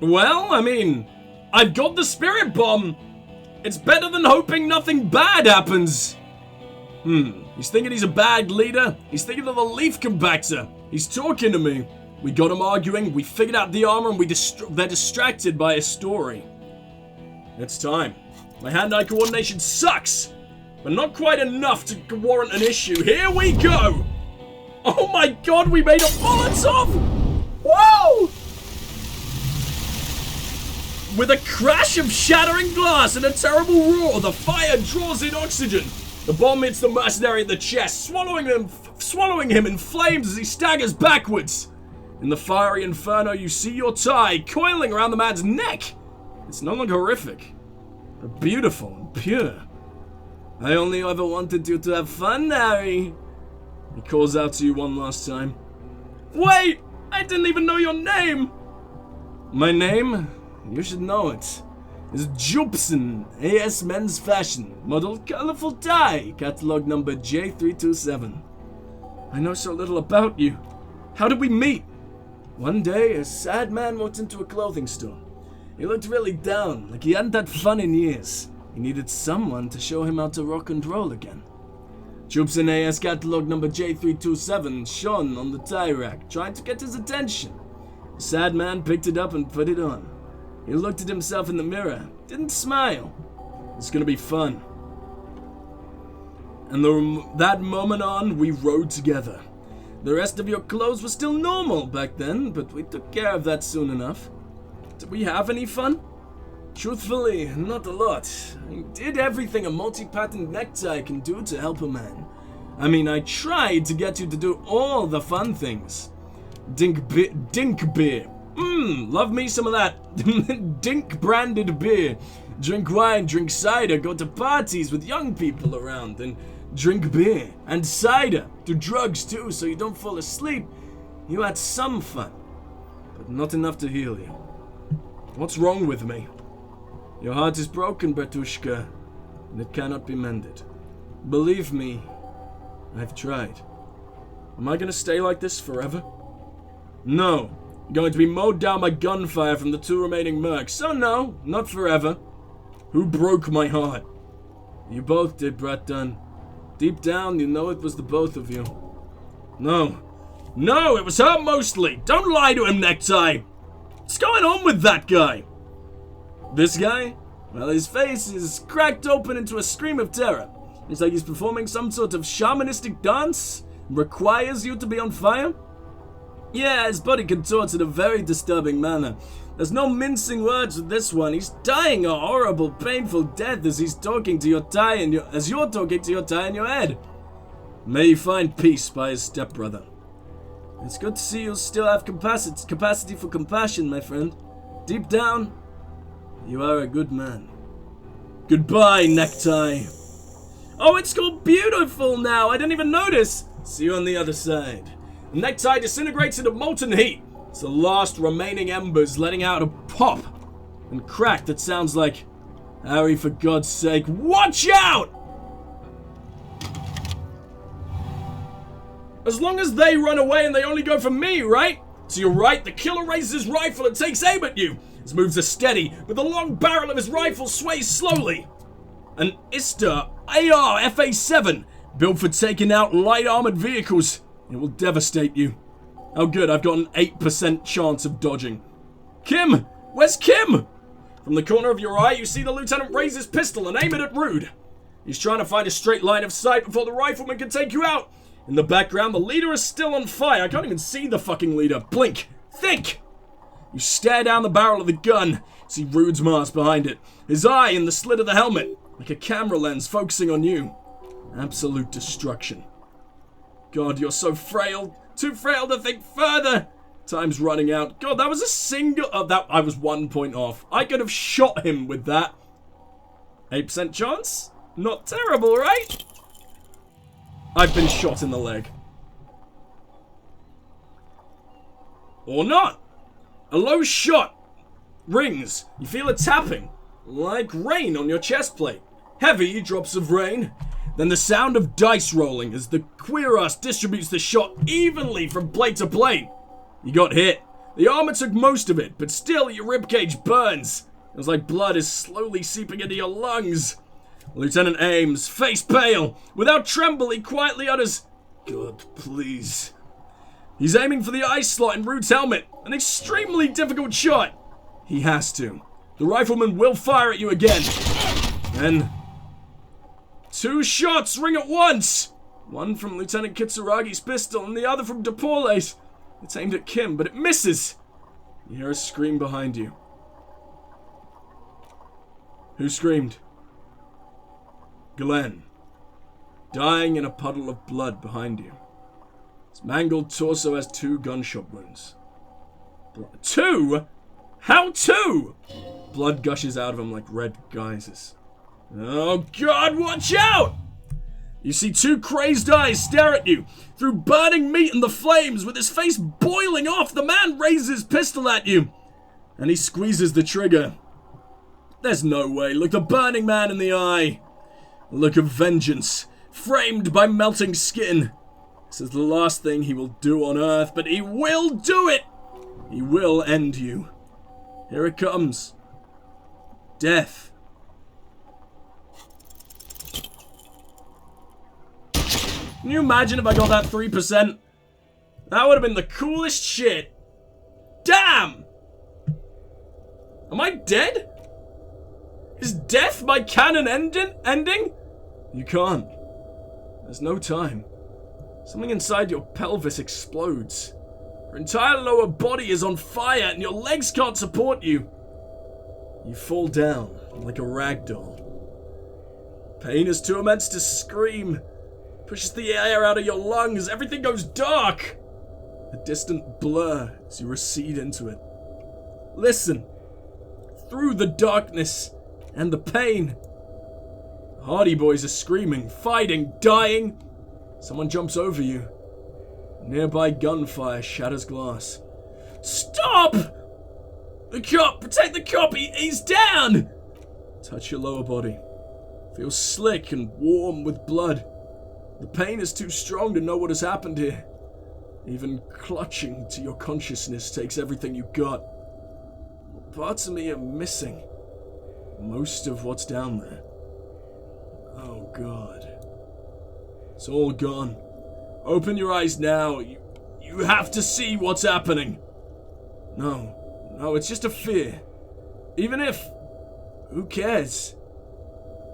Well, I mean, I've got the spirit bomb. It's better than hoping nothing bad happens. He's thinking he's a bad leader. He's thinking of the leaf compactor. He's talking to me. We got him arguing, we figured out the armor, and they're distracted by a story. It's time. My hand-eye coordination sucks, but not quite enough to warrant an issue. Here we go! Oh my god, we made a Molotov! Whoa! With a crash of shattering glass and a terrible roar, the fire draws in oxygen. The bomb hits the mercenary in the chest, swallowing him in flames as he staggers backwards. In the fiery inferno, you see your tie coiling around the man's neck. It's no longer horrific, but beautiful and pure. I only ever wanted you to have fun, Harry. He calls out to you one last time. Wait, I didn't even know your name. My name? You should know it. Is Jupson, AS Men's Fashion, model colorful tie, catalog number J327. I know so little about you. How did we meet? One day, a sad man walked into a clothing store. He looked really down, like he hadn't had fun in years. He needed someone to show him how to rock and roll again. Jupson AS catalog number J327 shone on the tie rack, trying to get his attention. The sad man picked it up and put it on. He looked at himself in the mirror, didn't smile. It's gonna be fun. And that moment on, we rode together. The rest of your clothes were still normal back then, but we took care of that soon enough. Did we have any fun? Truthfully, not a lot. I did everything a multi-patterned necktie can do to help a man. I mean, I tried to get you to do all the fun things. Dink beer. Love me some of that Dink branded beer. Drink wine, drink cider, go to parties with young people around, and drink beer and cider. Do drugs too, so you don't fall asleep. You had some fun, but not enough to heal you. What's wrong with me? Your heart is broken, Bertushka, and it cannot be mended. Believe me, I've tried. Am I gonna stay like this forever? No. I'm going to be mowed down by gunfire from the two remaining mercs, so no, not forever. Who broke my heart? You both did, Brat Dunn. Deep down, you know it was the both of you. No, it was her mostly. Don't lie to him, Necktie. What's going on with that guy? This guy? Well, his face is cracked open into a scream of terror. It's like he's performing some sort of shamanistic dance. Requires you to be on fire. Yeah, his body contorts in a very disturbing manner. There's no mincing words with this one. He's dying a horrible, painful death as he's talking to your tie in your, as you're talking to your tie in your head. May he find peace by his stepbrother. It's good to see you still have capacity for compassion, my friend. Deep down, you are a good man. Goodbye, Necktie. Oh, it's called Beautiful now. I didn't even notice. See you on the other side. The necktie disintegrates into molten heat. It's the last remaining embers letting out a pop and crack that sounds like, Harry, for God's sake, watch out! As long as they run away and they only go for me, right? To your right, the killer raises his rifle and takes aim at you. His moves are steady, but the long barrel of his rifle sways slowly. An Ista AR FA7, built for taking out light armored vehicles. It will devastate you. Oh good, I've got an 8% chance of dodging. Kim! Where's Kim? From the corner of your eye, you see the lieutenant raise his pistol and aim it at Rude. He's trying to find a straight line of sight before the rifleman can take you out. In the background, the leader is still on fire. I can't even see the fucking leader. Blink! Think! You stare down the barrel of the gun. See Rude's mask behind it. His eye in the slit of the helmet. Like a camera lens focusing on you. Absolute destruction. God, you're so frail. Too frail to think further. Time's running out. God, that was a single... Oh, that I was 1 point off. I could have shot him with that. 8% chance? Not terrible, right? I've been shot in the leg. Or not. A low shot rings. You feel it tapping. Like rain on your chest plate. Heavy drops of rain. Then the sound of dice rolling as the queer ass distributes the shot evenly from plate to plate. You got hit. The armor took most of it, but still your ribcage burns. It was like blood is slowly seeping into your lungs. Lieutenant aims, face pale. Without tremble, he quietly utters, "God, please." He's aiming for the eye slot in Root's helmet. An extremely difficult shot. He has to. The rifleman will fire at you again. Then 2 shots ring at once. One from Lieutenant Kitsuragi's pistol and the other from DePaule's. It's aimed at Kim, but it misses. You hear a scream behind you. Who screamed? Glenn, dying in a puddle of blood behind you. His mangled torso has 2 gunshot wounds. 2? How 2? Blood gushes out of him like red geysers. Oh God, watch out! You see 2 crazed eyes stare at you through burning meat and the flames. With his face boiling off, the man raises his pistol at you and he squeezes the trigger. There's no way. Look the burning man in the eye. A look of vengeance, framed by melting skin. This is the last thing he will do on Earth, but he will do it! He will end you. Here it comes. Death. Can you imagine if I got that 3%? That would have been the coolest shit. Damn! Am I dead? Is death my canon ending? You can't. There's no time. Something inside your pelvis explodes. Your entire lower body is on fire and your legs can't support you. You fall down like a rag doll. Pain is too immense to scream. Pushes the air out of your lungs. Everything goes dark. A distant blur as you recede into it. Listen. Through the darkness and the pain. The Hardy Boys are screaming, fighting, dying. Someone jumps over you. Nearby gunfire shatters glass. Stop! The cop! Protect the cop! He's down! Touch your lower body. Feels slick and warm with blood. The pain is too strong to know what has happened here. Even clutching to your consciousness takes everything you got. Parts of me are missing. Most of what's down there. Oh God. It's all gone. Open your eyes now. You have to see what's happening. No, it's just a fear. Even if... Who cares?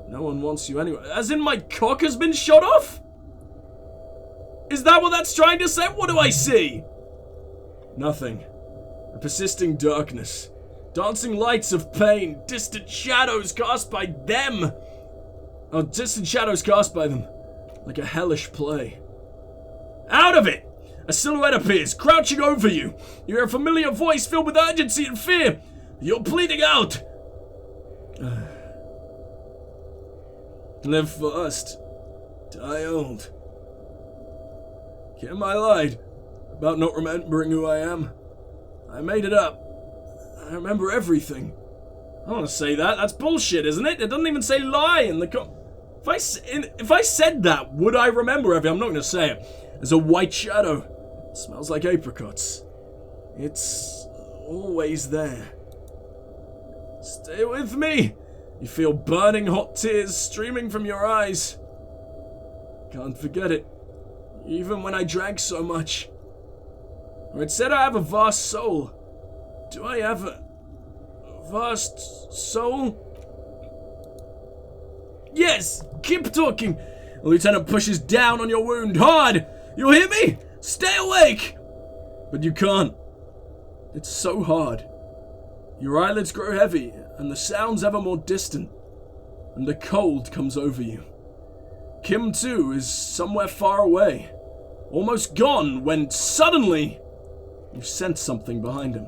No one wants you anyway. As in my cock has been shot off? Is that what that's trying to say? What do I see? Nothing. A persisting darkness. Dancing lights of pain. Distant shadows cast by them. Oh, distant shadows cast by them. Like a hellish play. Out of it! A silhouette appears, crouching over you. You hear a familiar voice filled with urgency and fear. You're bleeding out. Live fast. Die old. Kim, I lied about not remembering who I am. I made it up. I remember everything. I don't want to say that. That's bullshit, isn't it? It doesn't even say lie in the If I said that, would I remember everything? I'm not going to say it. There's a white shadow. It smells like apricots. It's always there. Stay with me. You feel burning hot tears streaming from your eyes. Can't forget it. Even when I drank so much. Or it said I have a vast soul. Do I have a vast soul? Yes! Keep talking! The lieutenant pushes down on your wound hard! You hear me? Stay awake! But you can't. It's so hard. Your eyelids grow heavy, and the sound's ever more distant. And a cold comes over you. Kim, too, is somewhere far away. Almost gone, when suddenly you sense something behind him.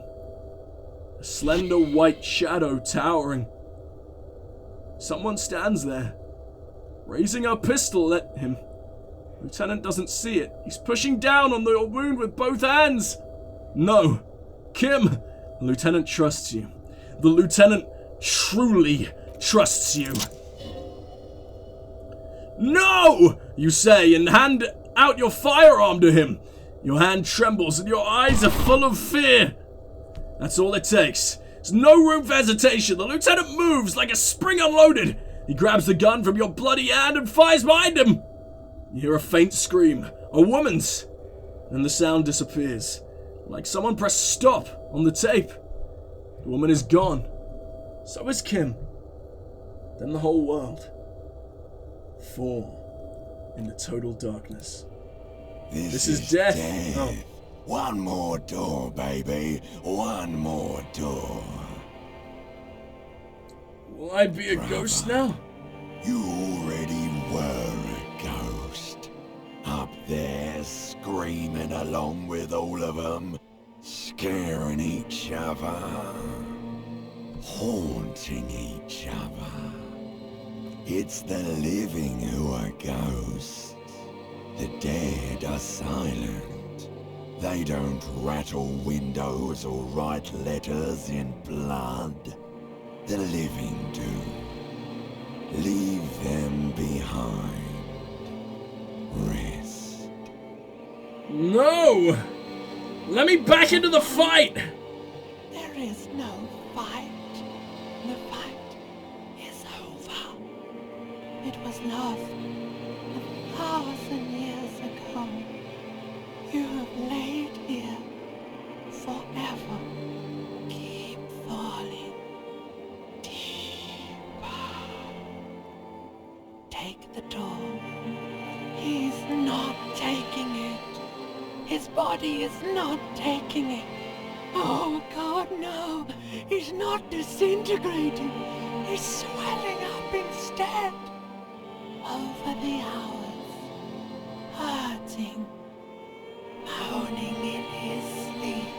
A slender white shadow towering. Someone stands there, raising a pistol at him. Lieutenant doesn't see it. He's pushing down on the wound with both hands. No. Kim, the lieutenant trusts you. The lieutenant truly trusts you. No! You say, and hand out your firearm to him. Your hand trembles and your eyes are full of fear. That's all it takes. There's no room for hesitation. The lieutenant moves like a spring unloaded. He grabs the gun from your bloody hand and fires behind him. You hear a faint scream, a woman's. Then the sound disappears, like someone pressed stop on the tape. The woman is gone. So is Kim. Then the whole world fall into total darkness. This is death. Oh. One more door, baby. One more door. Will I be a ghost now? You already were a ghost. Up there, screaming along with all of them, scaring each other, haunting each other. It's the living who are ghosts. The dead are silent. They don't rattle windows or write letters in blood. The living do. Leave them behind. Rest. No! Let me back into the fight! There is no fight. The fight is over. It was lost 1,000 years ago. You have laid here forever. Keep falling deeper. Take the door. He's not taking it. His body is not taking it. Oh God, no. He's not disintegrating. He's swelling up instead. Over the hours, hurting, moaning in his sleep,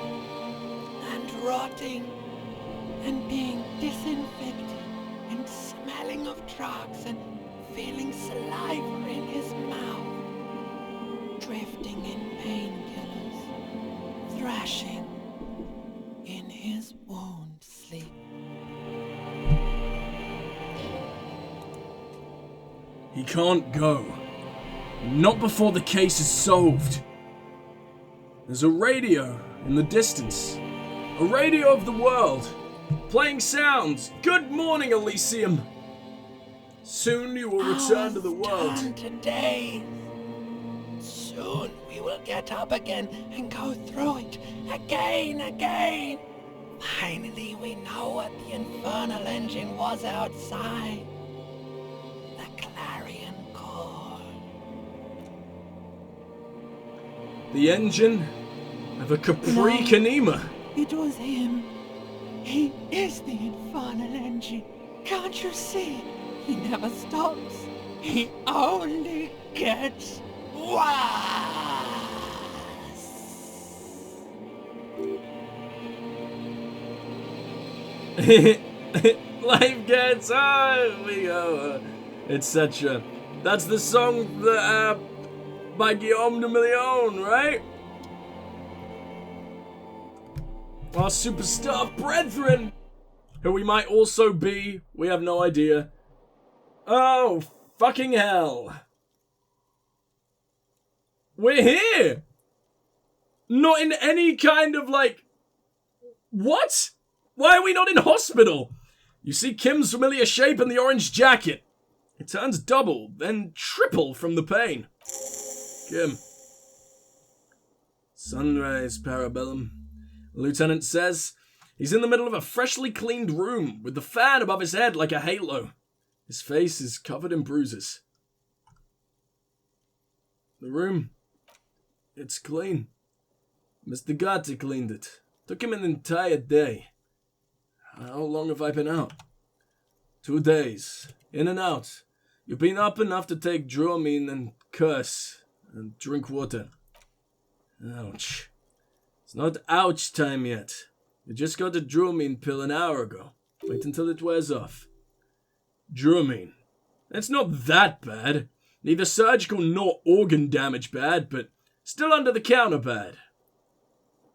and rotting, and being disinfected, and smelling of drugs, and feeling saliva in his mouth, drifting in painkillers, thrashing in his wound sleep. He can't go. Not before the case is solved. There's a radio in the distance. A radio of the world. Playing sounds. Good morning, Elysium. Soon you will return to the world. Turn to days. Soon we will get up again and go through it again. Finally we know what the infernal engine was outside. The clarion call. The engine of a Capri No. Kanema. It was him. He is the infernal engine. Can't you see? He never stops. He only gets worse. Life gets on, we go, etc. That's the song by Guillaume de Million, right? Our superstar brethren, who we might also be, we have no idea. Oh, fucking hell. We're here! Not in any kind of, like... What? Why are we not in hospital? You see Kim's familiar shape in the orange jacket. It turns double, then triple from the pain. Kim. Sunrise, Parabellum. The lieutenant says he's in the middle of a freshly cleaned room with the fan above his head like a halo. His face is covered in bruises. The room, it's clean. Mr. Gatti cleaned it. Took him an entire day. How long have I been out? 2 days. In and out. You've been up enough to take Dramamine and curse and drink water. Ouch. It's not ouch time yet. You just got a Dramamine pill an hour ago. Wait until it wears off. Dramamine. It's not that bad. Neither surgical nor organ damage bad, but still under the counter bad.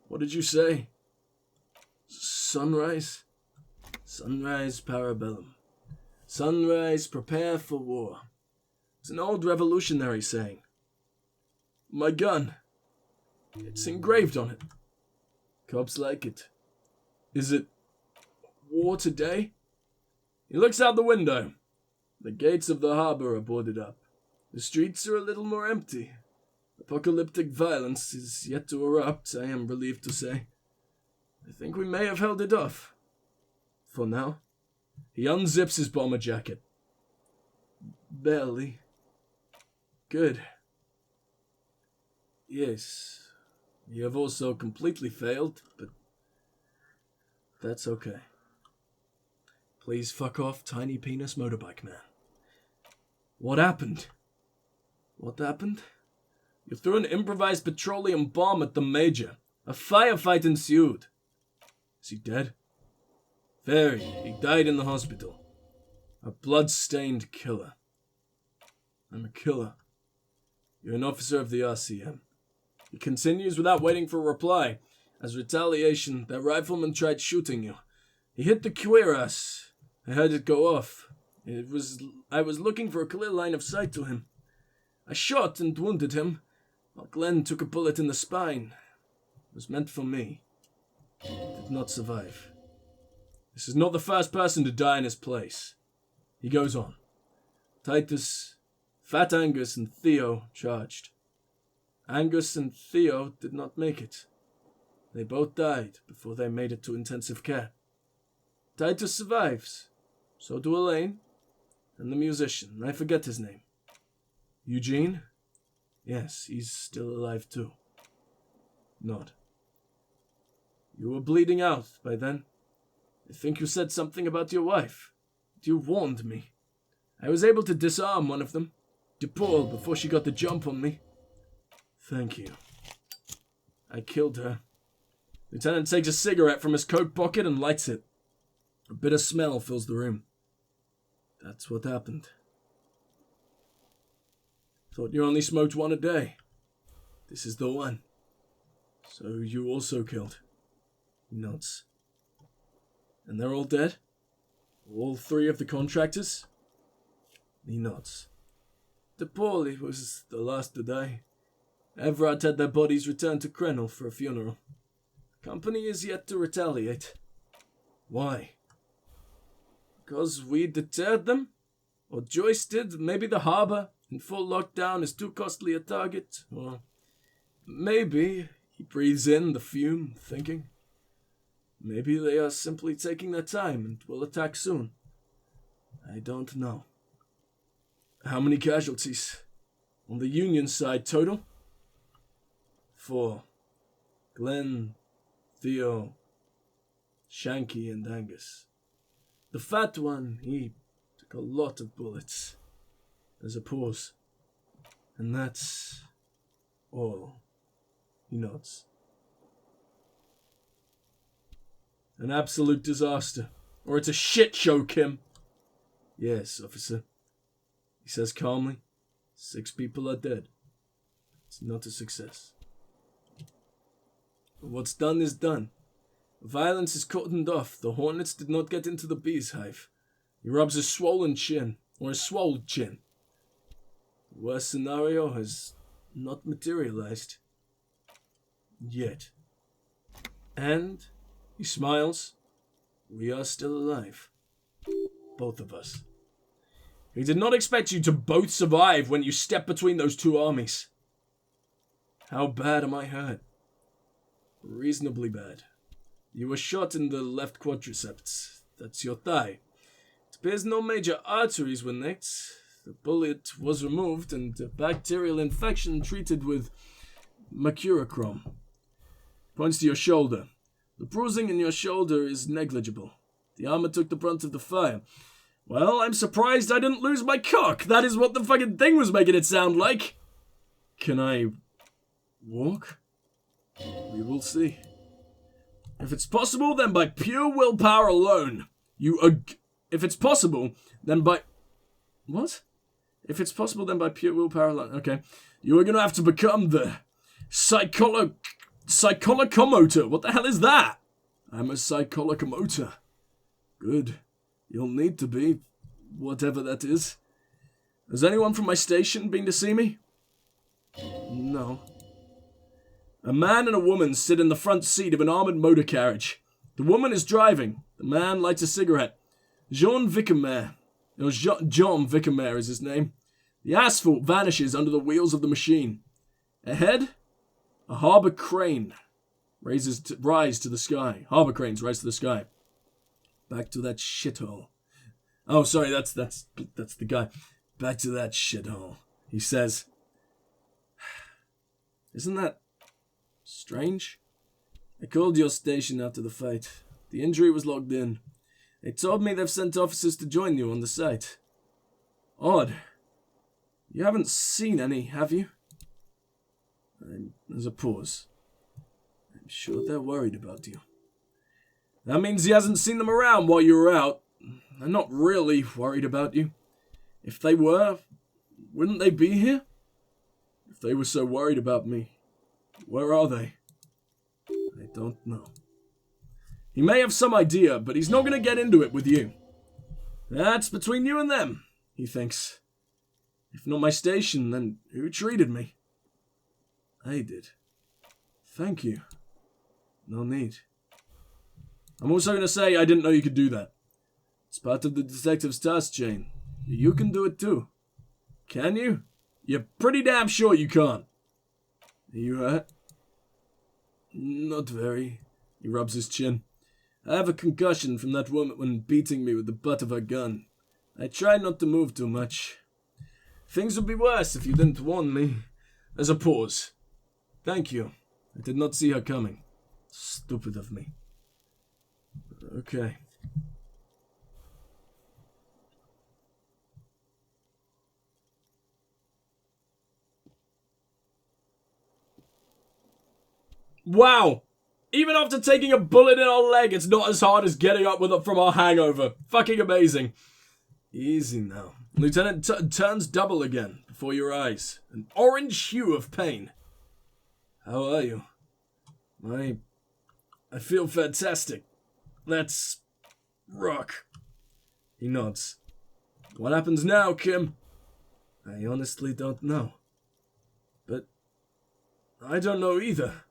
What did you say? Sunrise? Sunrise, Parabellum. Sunrise, prepare for war. It's an old revolutionary saying. My gun. It's engraved on it. Cops like it. Is it war today? He looks out the window. The gates of the harbor are boarded up. The streets are a little more empty. Apocalyptic violence is yet to erupt, I am relieved to say. I think we may have held it off. For now. He unzips his bomber jacket. Barely. Good. Yes, you have also completely failed, but that's okay. Please fuck off, tiny penis motorbike man. What happened? What happened? You threw an improvised petroleum bomb at the Major. A firefight ensued. Is he dead? Very. He died in the hospital. A blood-stained killer. I'm a killer. You're an officer of the RCM. He continues without waiting for a reply. As retaliation, that rifleman tried shooting you. He hit the cuirass. I heard it go off. I was looking for a clear line of sight to him. I shot and wounded him, while Glenn took a bullet in the spine. It was meant for me. He did not survive. This is not the first person to die in his place. He goes on. Titus, Fat Angus, and Theo charged. Angus and Theo did not make it. They both died before they made it to intensive care. Titus survives. So do Elaine. And the musician. I forget his name. Eugene? Yes, he's still alive too. Nod. You were bleeding out by then. I think you said something about your wife. You warned me. I was able to disarm one of them. DePaul before she got the jump on me. Thank you. I killed her. Lieutenant takes a cigarette from his coat pocket and lights it. A bitter smell fills the room. That's what happened. Thought you only smoked one a day. This is the one. So you also killed. He nods. And they're all dead? All three of the contractors? He nods. DePaul was the last to die. Everard had their bodies returned to Krenel for a funeral. The company is yet to retaliate. Why? Because we deterred them? Or Joyce did? Maybe the harbor in full lockdown is too costly a target? Or maybe he breathes in the fume, thinking. Maybe they are simply taking their time and will attack soon. I don't know. How many casualties? On the Union side total? 4. Glenn, Theo, Shanky, and Angus. The fat one, he took a lot of bullets. There's a pause. And that's all. He nods. An absolute disaster. Or it's a shit show, Kim. Yes, officer. He says calmly, 6 people are dead. It's not a success. But what's done is done. Violence is cordoned off. The hornets did not get into the bee's hive. He rubs his swollen chin, or his swolled chin. The worst scenario has not materialized. Yet. And, he smiles, we are still alive. Both of us. He did not expect you to both survive when you stepped between those two armies. How bad am I hurt? Reasonably bad. You were shot in the left quadriceps. That's your thigh. It appears no major arteries were nicked. The bullet was removed and a bacterial infection treated with mercurochrome. Points to your shoulder. The bruising in your shoulder is negligible. The armor took the brunt of the fire. Well, I'm surprised I didn't lose my cock. That is what the fucking thing was making it sound like. Can I walk? We will see. If it's possible, then by pure willpower alone. If it's possible, then by... What? If it's possible, then by pure willpower alone. Okay. You are going to have to become the... Psycholocomotor. What the hell is that? I'm a psycholocomotor. Good. You'll need to be, whatever that is. Has anyone from my station been to see me? No. A man and a woman sit in the front seat of an armored motor carriage. The woman is driving. The man lights a cigarette. Jean Vickermer. John Vickermer is his name. The asphalt vanishes under the wheels of the machine. Ahead, a harbor crane rise to the sky. Harbor cranes rise to the sky. Back to that shithole. Oh, sorry, that's the guy. Back to that shithole, he says. Isn't that strange? I called your station after the fight. The injury was logged in. They told me they've sent officers to join you on the site. Odd. You haven't seen any, have you? There's a pause. I'm sure they're worried about you. That means he hasn't seen them around while you were out. They're not really worried about you. If they were, wouldn't they be here? If they were so worried about me, where are they? I don't know. He may have some idea, but he's not going to get into it with you. That's between you and them, he thinks. If not my station, then who treated me? I did. Thank you. No need. I'm also going to say I didn't know you could do that. It's part of the detective's task chain. You can do it too. Can you? You're pretty damn sure you can't. Are you hurt? Not very. He rubs his chin. I have a concussion from that woman when beating me with the butt of her gun. I try not to move too much. Things would be worse if you didn't warn me. There's a pause. Thank you. I did not see her coming. Stupid of me. Okay. Wow! Even after taking a bullet in our leg, it's not as hard as getting up from our hangover. Fucking amazing. Easy now. Lieutenant turns double again before your eyes. An orange hue of pain. How are you? I feel fantastic. Let's rock. He nods. What happens now, Kim? I honestly don't know. But I don't know either.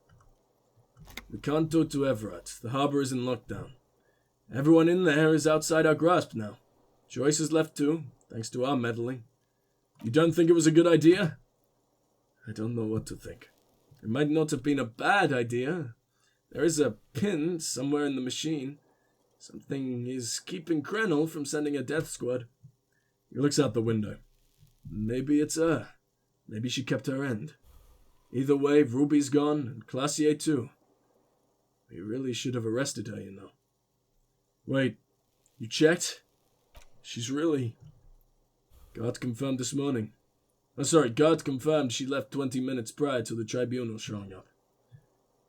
We can't go to Everett. The harbor is in lockdown. Everyone in there is outside our grasp now. Joyce is left too, thanks to our meddling. You don't think it was a good idea? I don't know what to think. It might not have been a bad idea. There is a pin somewhere in the machine. Something is keeping Krenel from sending a death squad. He looks out the window. Maybe it's her. Maybe she kept her end. Either way, Ruby's gone, and Classier too. We really should have arrested her, you know. Wait, you checked? She's really... Guard confirmed this morning. Guard confirmed she left 20 minutes prior to the tribunal showing up.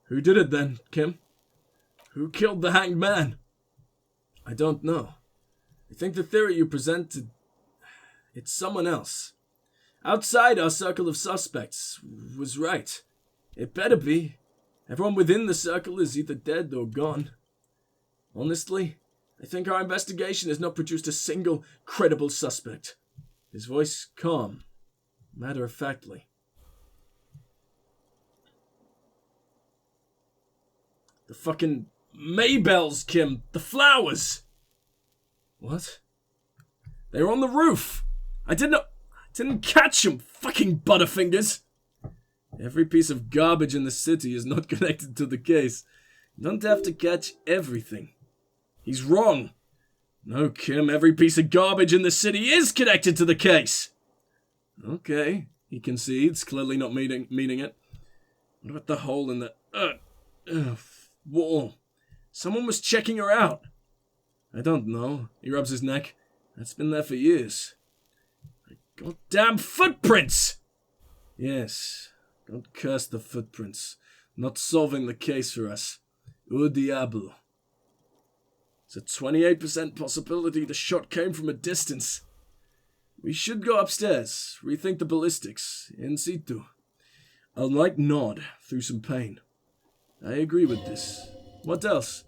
Who did it then, Kim? Who killed the hanged man? I don't know. I think the theory you presented... It's someone else. Outside our circle of suspects was right. It better be. Everyone within the circle is either dead or gone. Honestly, I think our investigation has not produced a single credible suspect. His voice calm, matter-of-factly. The fucking Maybells, Kim. The flowers. What? They were on the roof. I didn't catch them, fucking Butterfingers. Every piece of garbage in the city is not connected to the case. You don't have to catch everything. He's wrong. No, Kim, every piece of garbage in the city is connected to the case. Okay, he concedes, clearly not meaning it. What about the hole in the wall? Someone was checking her out. I don't know. He rubs his neck. That's been there for years. Goddamn footprints! Yes, don't curse the footprints. Not solving the case for us. Au diable. It's a 28% possibility the shot came from a distance. We should go upstairs, rethink the ballistics, in situ. A light nod through some pain. I agree with this. What else?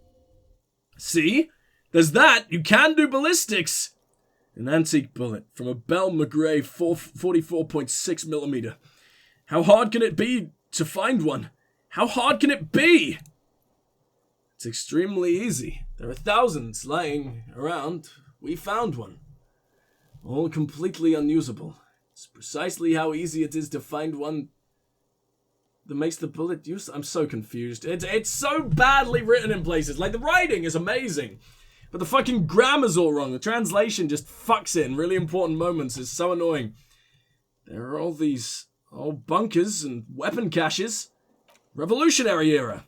See? There's that! You can do ballistics! An antique bullet from a Bell McGray 44.6mm. How hard can it be to find one? How hard can it be? It's extremely easy. There are thousands lying around. We found one. All completely unusable. It's precisely how easy it is to find one that makes the bullet useless. I'm so confused. It's so badly written in places. Like, the writing is amazing, but the fucking grammar's all wrong. The translation just fucks it in really important moments. It's so annoying. There are all these old bunkers and weapon caches. Revolutionary era.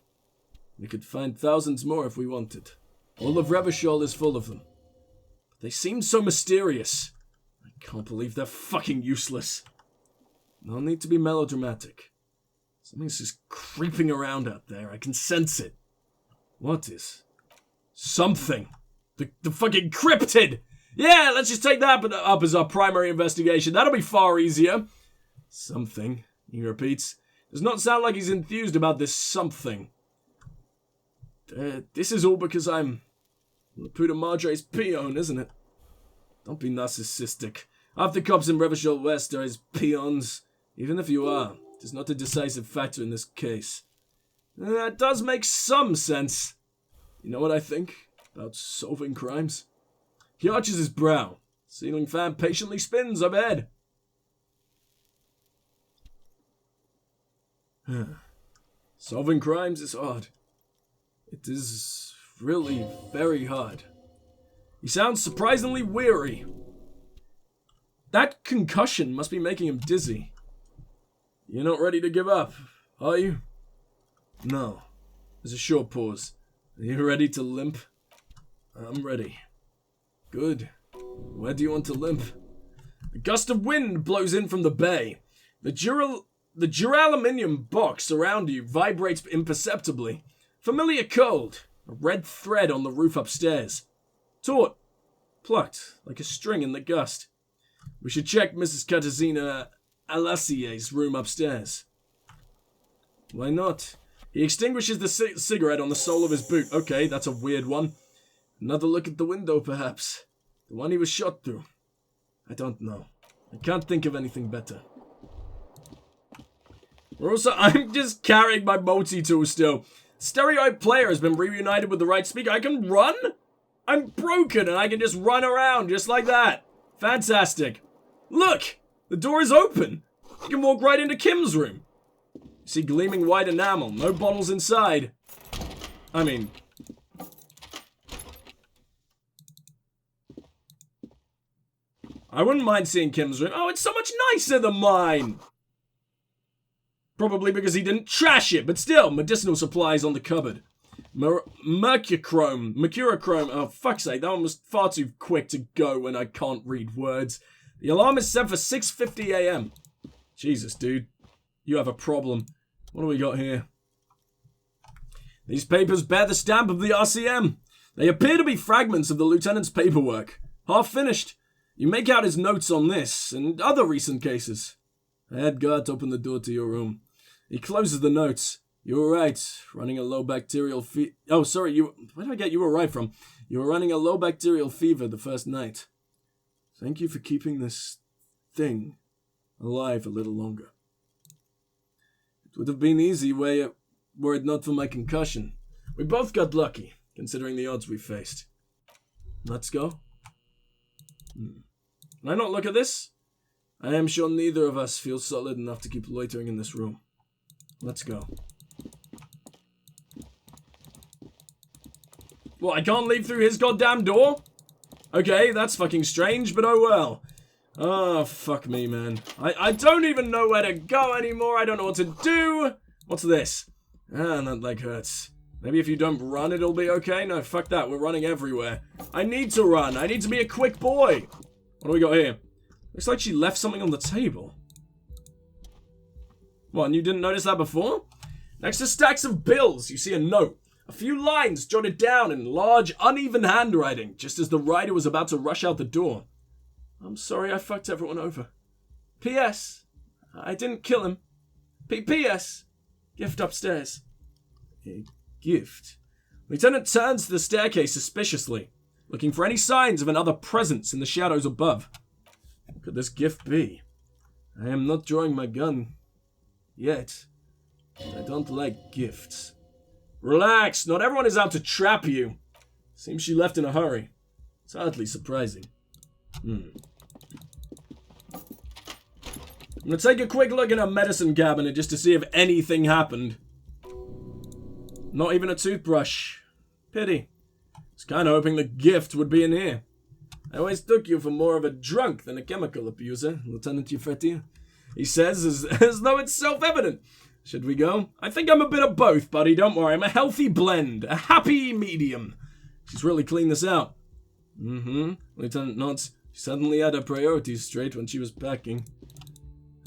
We could find thousands more if we wanted. All of Revachol is full of them. But they seem so mysterious. I can't believe they're fucking useless. No need to be melodramatic. Something's just creeping around out there. I can sense it. What is? Something. The fucking cryptid! Yeah, let's just take that up as our primary investigation. That'll be far easier. Something, he repeats. Does not sound like he's enthused about this something. This is all because I'm Laputa Madre's peon, isn't it? Don't be narcissistic. Half the cops in Revachol West are his peons. Even if you are, it is not a decisive factor in this case. That does make some sense. You know what I think about solving crimes? He arches his brow. Ceiling fan patiently spins overhead. Solving crimes is hard. It is really very hard. He sounds surprisingly weary. That concussion must be making him dizzy. You're not ready to give up, are you? No. There's a short pause. Are you ready to limp? I'm ready. Good. Where do you want to limp? A gust of wind blows in from the bay. The duraluminum box around you vibrates imperceptibly. Familiar cold. A red thread on the roof upstairs. Taut. Plucked, like a string in the gust. We should check Mrs. Katarzyna Alassier's room upstairs. Why not? He extinguishes the cigarette on the sole of his boot. Okay, that's a weird one. Another look at the window, perhaps. The one he was shot through. I don't know. I can't think of anything better. I'm just carrying my multi-tool still. Stereotype player has been reunited with the right speaker. I can run? I'm broken and I can just run around just like that. Fantastic. Look! The door is open. You can walk right into Kim's room. You see gleaming white enamel. No bottles inside. I mean... I wouldn't mind seeing Kim's room. Oh, it's so much nicer than mine. Probably because he didn't trash it, but still, medicinal supplies on the cupboard. Mercurochrome. Oh, fuck's sake, that one was far too quick to go when I can't read words. The alarm is set for 6:50 a.m. Jesus, dude. You have a problem. What do we got here? These papers bear the stamp of the RCM. They appear to be fragments of the lieutenant's paperwork. Half finished. You make out his notes on this and other recent cases. I had guard open the door to your room. He closes the notes. You were right. Running a low bacterial fever. Oh, sorry. Where did I get you were right from? You were running a low bacterial fever the first night. Thank you for keeping this thing alive a little longer. It would have been easy were it not for my concussion. We both got lucky, considering the odds we faced. Let's go. Can I not look at this? I am sure neither of us feels solid enough to keep loitering in this room. Let's go. Well, I can't leave through his goddamn door? Okay, that's fucking strange, but oh well. Oh, fuck me, man. I don't even know where to go anymore. I don't know what to do. What's this? Ah, that leg hurts. Maybe if you don't run, it'll be okay? No, fuck that. We're running everywhere. I need to run. I need to be a quick boy. What do we got here? Looks like she left something on the table. What, and you didn't notice that before? Next to stacks of bills, you see a note. A few lines jotted down in large, uneven handwriting, just as the writer was about to rush out the door. I'm sorry I fucked everyone over. P.S. I didn't kill him. P.S. Gift upstairs. A gift? Lieutenant turns to the staircase suspiciously, looking for any signs of another presence in the shadows above. What could this gift be? I am not drawing my gun. Yet. I don't like gifts. Relax, not everyone is out to trap you. Seems she left in a hurry. It's hardly surprising. I'm gonna take a quick look in her medicine cabinet just to see if anything happened. Not even a toothbrush. Pity. I was kind of hoping the gift would be in here. I always took you for more of a drunk than a chemical abuser, Lieutenant Ufetti. He says as though it's self-evident. Should we go? I think I'm a bit of both, buddy. Don't worry. I'm a healthy blend. A happy medium. She's really cleaned this out. Lieutenant nods. She suddenly had her priorities straight when she was packing.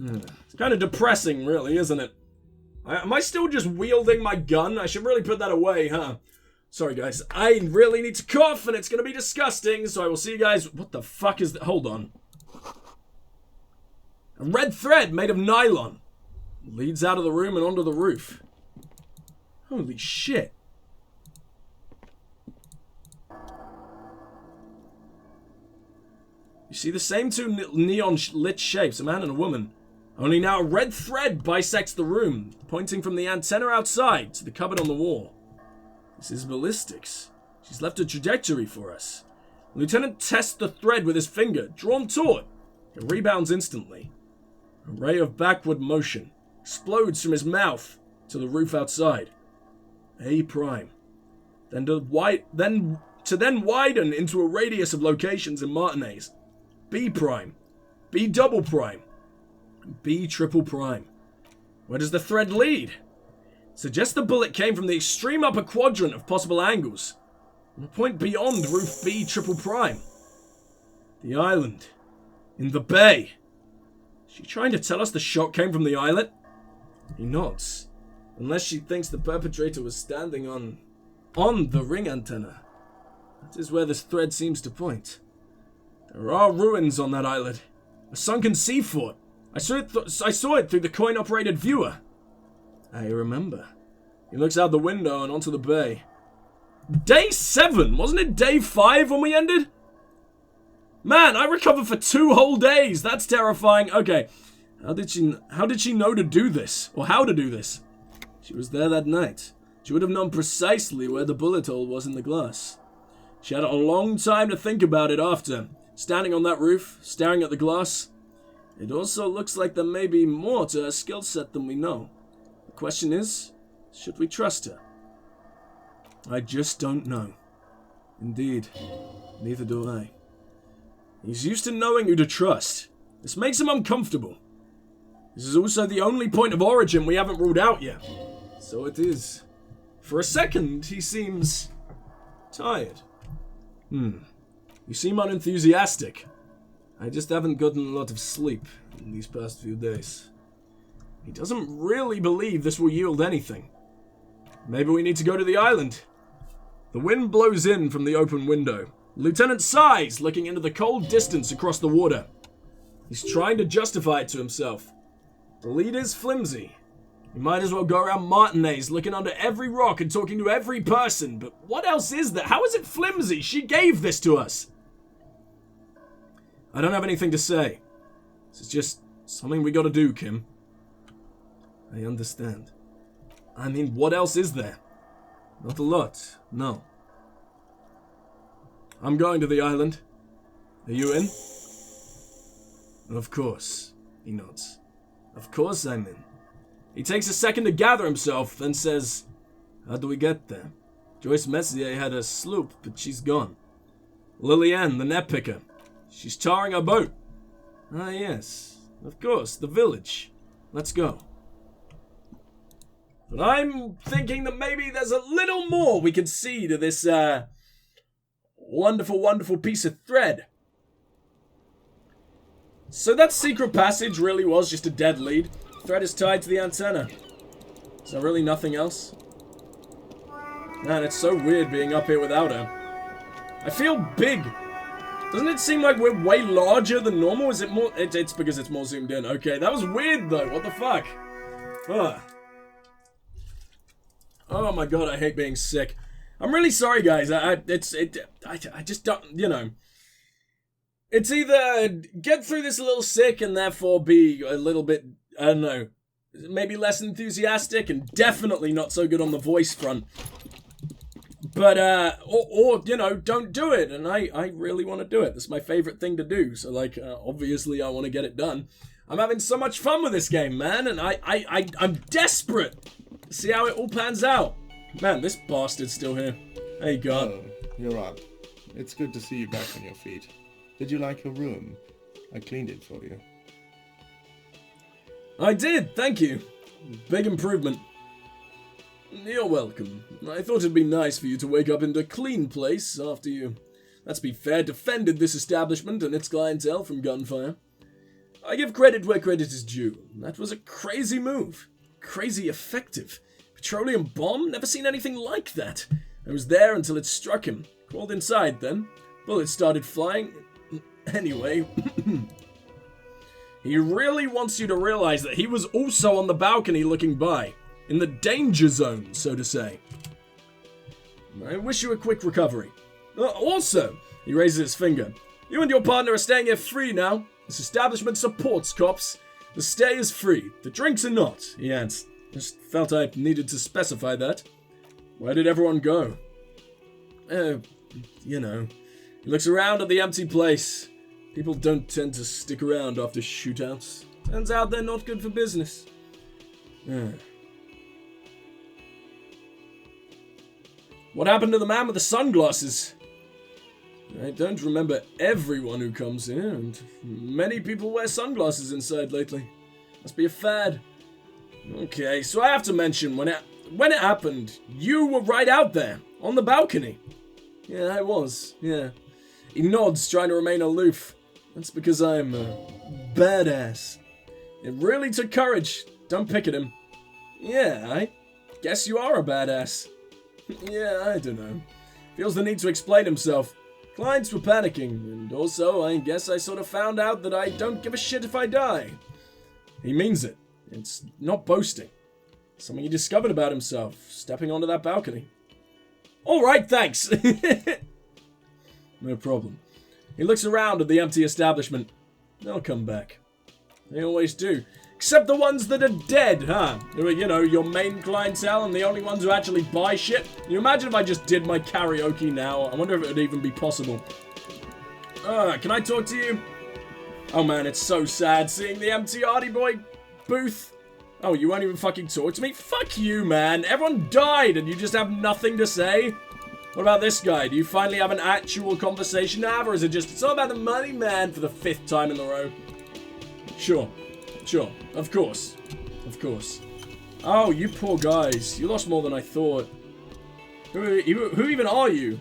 It's kind of depressing, really, isn't it? Am I still just wielding my gun? I should really put that away, huh? Sorry, guys. I really need to cough, and it's going to be disgusting, so I will see you guys... What the fuck is that? Hold on. A red thread made of nylon. Leads out of the room and onto the roof. Holy shit. You see the same two neon-lit shapes, a man and a woman. Only now a red thread bisects the room, pointing from the antenna outside to the cupboard on the wall. This is ballistics. She's left a trajectory for us. The lieutenant tests the thread with his finger, drawn taut. It rebounds instantly. A ray of backward motion explodes from his mouth to the roof outside. A prime. Then to widen into a radius of locations in Martinez. B prime. B double prime. B triple prime. Where does the thread lead? Suggests the bullet came from the extreme upper quadrant of possible angles. A point beyond roof B triple prime. The island. In the bay. Is she trying to tell us the shot came from the islet? He nods. Unless she thinks the perpetrator was standing on the ring antenna. That is where this thread seems to point. There are ruins on that islet. A sunken sea fort. I saw it through the coin-operated viewer. I remember. He looks out the window and onto the bay. Day 7! Wasn't it day 5 when we ended? Man, I recovered for 2 whole days. That's terrifying. Okay. How did she know to do this? Or how to do this? She was there that night. She would have known precisely where the bullet hole was in the glass. She had a long time to think about it after. Standing on that roof, staring at the glass. It also looks like there may be more to her skill set than we know. The question is, should we trust her? I just don't know. Indeed, neither do I. He's used to knowing who to trust. This makes him uncomfortable. This is also the only point of origin we haven't ruled out yet. So it is. For a second, he seems tired. You seem unenthusiastic. I just haven't gotten a lot of sleep in these past few days. He doesn't really believe this will yield anything. Maybe we need to go to the island. The wind blows in from the open window. The lieutenant sighs, looking into the cold distance across the water. He's trying to justify it to himself. The lead is flimsy. We might as well go around Martinez, looking under every rock and talking to every person, but what else is there? How is it flimsy? She gave this to us. I don't have anything to say. This is just something we gotta do, Kim. I understand. I mean, what else is there? Not a lot, no. I'm going to the island. Are you in? Of course, he nods. Of course I'm in. He takes a second to gather himself, then says, how do we get there? Joyce Messier had a sloop, but she's gone. Lillian, the net picker. She's tarring her boat. Ah, yes. Of course, the village. Let's go. But I'm thinking that maybe there's a little more we can see to this, wonderful, wonderful piece of thread. So that secret passage really was just a dead lead. The thread is tied to the antenna. Is there really nothing else? Man, it's so weird being up here without her. I feel big. Doesn't it seem like we're way larger than normal? Is it more? It's because it's more zoomed in. Okay, that was weird though. What the fuck? Oh my god, I hate being sick. I'm really sorry, guys. I just don't, you know. It's either get through this a little sick and therefore be a little bit, I don't know, maybe less enthusiastic, and definitely not so good on the voice front. But, or you know, don't do it, and I really want to do it. That's my favorite thing to do, so, like, obviously I want to get it done. I'm having so much fun with this game, man, and I'm desperate to see how it all pans out. Man, this bastard's still here. Hey, God. Oh, you're up. It's good to see you back on your feet. Did you like your room? I cleaned it for you. I did, thank you. Big improvement. You're welcome. I thought it'd be nice for you to wake up in a clean place after you, let's be fair, defended this establishment and its clientele from gunfire. I give credit where credit is due. That was a crazy move. Crazy effective. Petroleum bomb? Never seen anything like that. I was there until it struck him. Crawled inside then. Bullets started flying. Anyway. He really wants you to realize that he was also on the balcony looking by. In the danger zone, so to say. I wish you a quick recovery. Also, he raises his finger. You and your partner are staying here free now. This establishment supports cops. The stay is free. The drinks are not, he adds. Just felt I needed to specify that. Where did everyone go? You know. He looks around at the empty place. People don't tend to stick around after shootouts. Turns out they're not good for business. What happened to the man with the sunglasses? I don't remember everyone who comes here, and many people wear sunglasses inside lately. Must be a fad. Okay, so I have to mention, when it happened, you were right out there, on the balcony. Yeah, I was, yeah. He nods, trying to remain aloof. That's because I'm a badass. It really took courage. Don't pick at him. Yeah, I guess you are a badass. Yeah, I don't know. Feels the need to explain himself. Clients were panicking, and also I guess I sort of found out that I don't give a shit if I die. He means it. It's not boasting. Something he discovered about himself, stepping onto that balcony. Alright, thanks! No problem. He looks around at the empty establishment. They'll come back. They always do. Except the ones that are dead, huh? You know, your main clientele and the only ones who actually buy shit. Can you imagine if I just did my karaoke now? I wonder if it would even be possible. Can I talk to you? Oh man, it's so sad seeing the empty Artie Boy booth. Oh, you won't even fucking talk to me? Fuck you, man. Everyone died and you just have nothing to say? What about this guy? Do you finally have an actual conversation to have, or is it just, it's all about the money, man, for the 5th time in a row? Sure, of course. Oh, you poor guys. You lost more than I thought. Who even are you?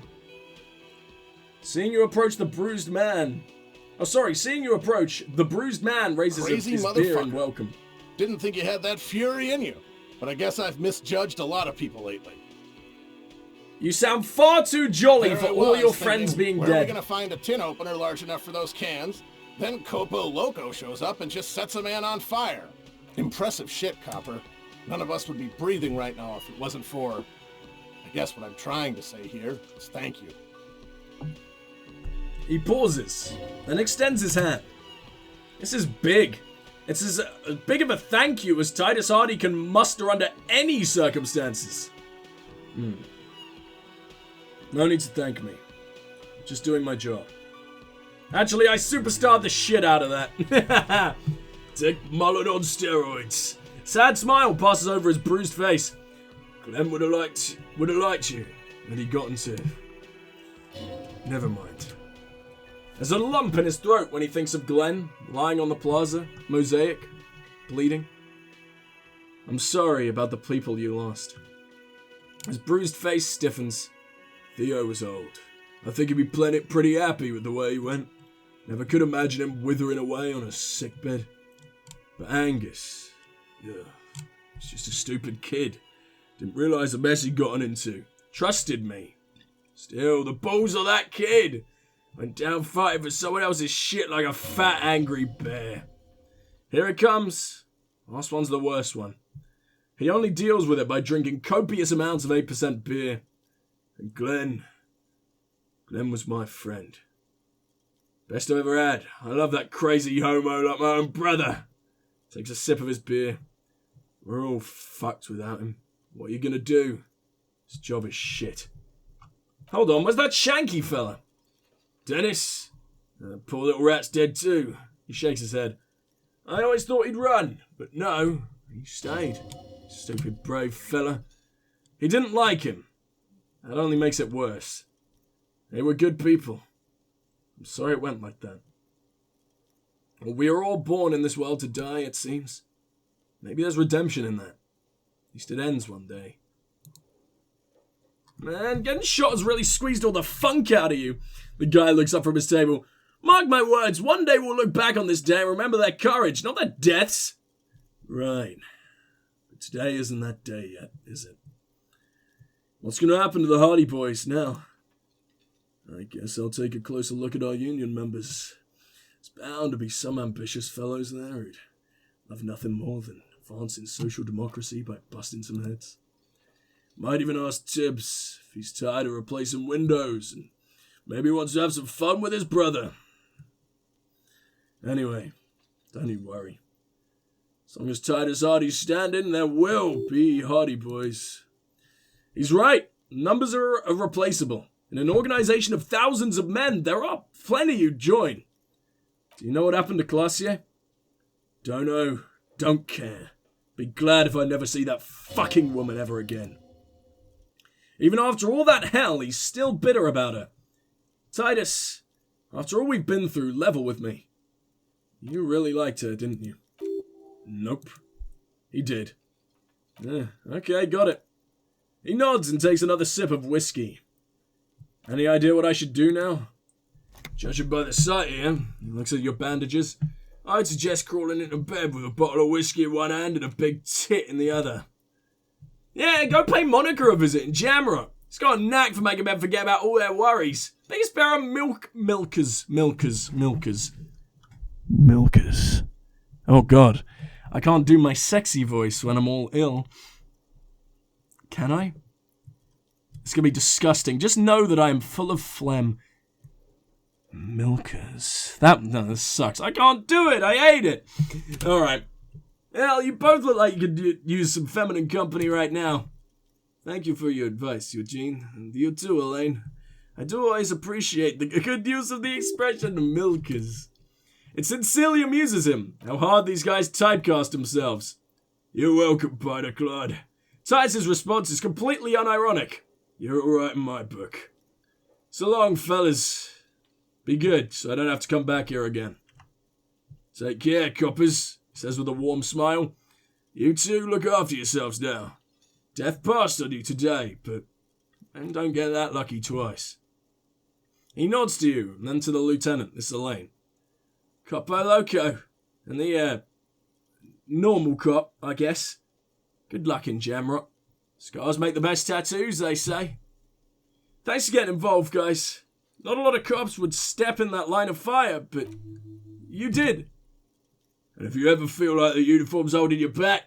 Seeing you approach the bruised man. Oh, sorry, seeing you approach, the bruised man raises his beer in welcome. Didn't think you had that fury in you, but I guess I've misjudged a lot of people lately. You sound far too jolly for all your friends being dead. Where are we gonna find a tin opener large enough for those cans? Then Copo Loco shows up and just sets a man on fire. Impressive shit, Copper. None of us would be breathing right now if it wasn't for... I guess what I'm trying to say here is thank you. He pauses, then extends his hand. This is big. It's as big of a thank you as Titus Hardy can muster under any circumstances. No need to thank me. Just doing my job. Actually, I superstarred the shit out of that. Take Mullen on steroids. Sad smile passes over his bruised face. Glenn would have liked you, and he got into. Never mind. There's a lump in his throat when he thinks of Glenn, lying on the plaza, mosaic, bleeding. I'm sorry about the people you lost. His bruised face stiffens. Theo was old. I think he'd be pretty happy with the way he went. Never could imagine him withering away on a sickbed. But Angus, yeah, he's just a stupid kid. Didn't realise the mess he'd gotten into. Trusted me. Still, the balls of that kid. Went down fighting for someone else's shit like a fat, angry bear. Here it comes. Last one's the worst one. He only deals with it by drinking copious amounts of 8% beer. And Glenn was my friend. Best I've ever had. I love that crazy homo like my own brother. Takes a sip of his beer. We're all fucked without him. What are you gonna do? His job is shit. Hold on, where's that Shanky fella? Dennis? Poor little rat's dead too. He shakes his head. I always thought he'd run, but no, he stayed. Stupid brave fella. He didn't like him. That only makes it worse. They were good people. I'm sorry it went like that. Well, we are all born in this world to die, it seems. Maybe there's redemption in that. At least it ends one day. Man, getting shot has really squeezed all the funk out of you. The guy looks up from his table. Mark my words, one day we'll look back on this day and remember their courage, not their deaths. Right. But today isn't that day yet, is it? What's going to happen to the Hardy Boys now? I guess I'll take a closer look at our union members. There's bound to be some ambitious fellows there who'd love nothing more than advancing social democracy by busting some heads. Might even ask Tibbs if he's tired of replacing windows and maybe wants to have some fun with his brother. Anyway, don't you worry. As long as Titus Hardy's standing, there will be Hardy Boys. He's right. Numbers are irreplaceable. In an organization of thousands of men, there are plenty who'd join. Do you know what happened to Classier? Don't know. Don't care. Be glad if I never see that fucking woman ever again. Even after all that hell, he's still bitter about her. Titus, after all we've been through, level with me. You really liked her, didn't you? Nope. He did. Okay, got it. He nods and takes another sip of whiskey. Any idea what I should do now? Judging by the sight here, he looks at your bandages, I'd suggest crawling into bed with a bottle of whiskey in one hand and a big tit in the other. Yeah, go pay Monica a visit in Jamrock. He's got a knack for making men forget about all their worries. Biggest pair of milkers. Oh God, I can't do my sexy voice when I'm all ill. Can I? It's gonna be disgusting. Just know that I am full of phlegm. Milkers. That sucks. I can't do it. I hate it. Alright. Well, you both look like you could use some feminine company right now. Thank you for your advice, Eugene. And you too, Elaine. I do always appreciate the good use of the expression milkers. It sincerely amuses him how hard these guys typecast themselves. You're welcome, Peter Claude. Tice's response is completely unironic. You're alright in my book. So long, fellas. Be good, so I don't have to come back here again. Take care, coppers, he says with a warm smile. You two look after yourselves now. Death passed on you today, but don't get that lucky twice. He nods to you, and then to the lieutenant, Miss Elaine. Coppo Loco, and the, normal cop, I guess. Good luck in Jamrock. Scars make the best tattoos, they say. Thanks for getting involved, guys. Not a lot of cops would step in that line of fire, but you did. And if you ever feel like the uniform's holding you back,